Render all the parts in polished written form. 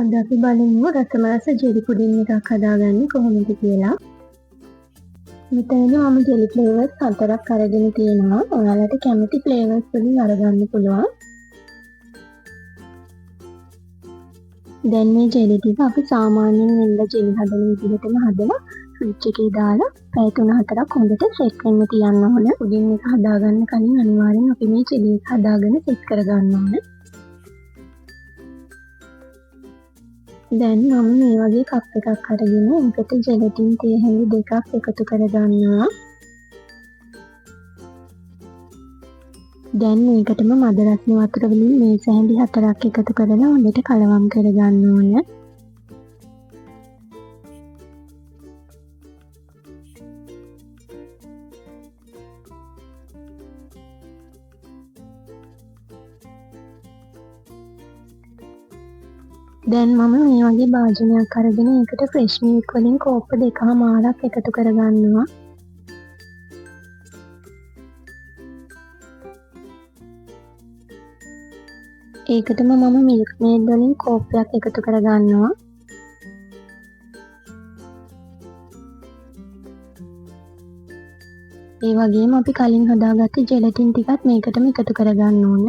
අද අපි බලමු රසමලස ජෙලි පුඩින් එකක් හදාගන්නේ කොහොමද කියලා. මෙතනදී මම ජෙලි ෆ්ලේවර්ස් 4ක් අරගෙන තියෙනවා. ඔයාලට කැමති ෆ්ලේවර්ස් වලින් අරගන්න පුළුවන්. දැන් මේ ජෙලි ටික අපි සාමාන්‍යයෙන් වෙන්න ජෙලි හදන විදිහටම හදලා ෆ්‍රිජ් එකේ දාලා පැය 3-4ක් හොඳට සෙට් වෙන්න තියන්න ඕන. පුඩින් එක හදාගන්න කලින් අනිවාර්යෙන් අපි මේ ජෙලි එක හදාගෙන සෙට් කරගන්න ඕන. දැන් මම මේ වගේ කප් එකක් අරගෙන ඒකට ජෙලටින් තේ හැඳි දෙකක් එකතු කරගන්නවා. දැන් මේකටම මද රස්නේ වතුර වලින් මේ හැඳි 4ක් එකතු කරලා හොඳට කලවම් කරගන්න ඕන. දැන් මම මේ වගේ භාජනයක් අරගෙන ඒකට ෆ්‍රෙෂ් මිල්ක් වලින් කෝප්ප 2මාරක් එකතු කරගන්නවා. ඒකටම මම මිල්ක් මේඩ් වලින් කෝප්පයක් එකතු කරගන්නවා. ඒ වගේම අපි කලින් හදාගත්ත ජෙලටින් ටිකත් මේකටම එකතු කරගන්න ඕන.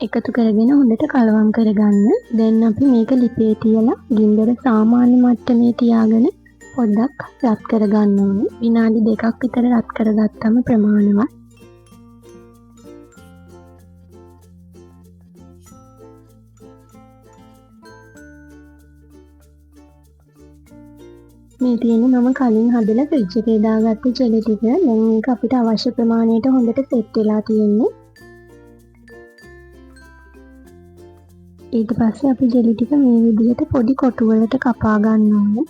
එකතු කරගෙන හොඳට කලවම් කරගන්න. දැන් අපි මේක ලිපේ තියලා ගින්දර සාමාන්‍ය මට්ටමේ තියාගෙන පොඩ්ඩක් රත් කරගන්න ඕනේ. විනාඩි 2ක් විතර රත් කරගත්තම ප්‍රමාණවත්. මේ තියෙන්නේ මම කලින් හදලා ෆ්‍රිජ් එකේ දාගත්ත ජෙලි ටික. දැන් මේක අපිට අවශ්‍ය ප්‍රමාණයට හොඳට සෙට් වෙලා තියෙන්නේ. ඊට පස්සේ අපි ජෙලි ටික මේ විදිහට පොඩි කොටු වලට කපා ගන්න ඕනේ.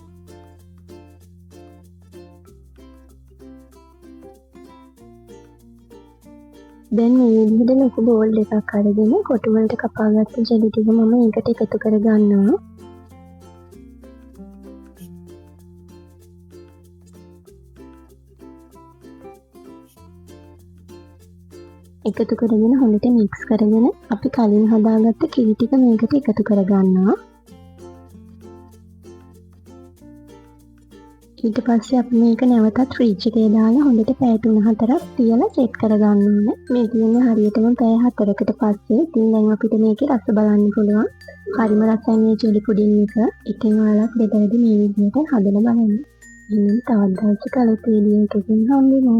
දැන් මේ විදිහට ලොකු බෝල් එකක් අරගෙන කොටු වලට කපාගත්ත ජෙලි ටික මම ඒකට එකතු කර ගන්නවා. එකතු කරගෙන හොඳට මික්ස් කරගෙන අපි කලින් හදාගත්ත කිරි ටික මේකට එකතු කරගන්නවා. ඊට පස්සේ අපි මේක නැවතත් ෆ්‍රිජ් එකේ දාලා හොඳට පැය 3-4ක් තියලා සෙට් කරගන්න ඕනේ. මේ කියන්නේ හරියටම පැය 4කට පස්සේ. ඉතින් දැන් අපිට මේකේ රස බලන්න පුළුවන්. හරිම රසයි මේ ජෙලි පුඩින් එක. ඉතින් ඔයාලත් දෙතරදී මේ විදිහට හදලා බලන්න. ඉතින් තවත් දවසක අලුත් වීඩියෝ එකකින් හම්බෙමු.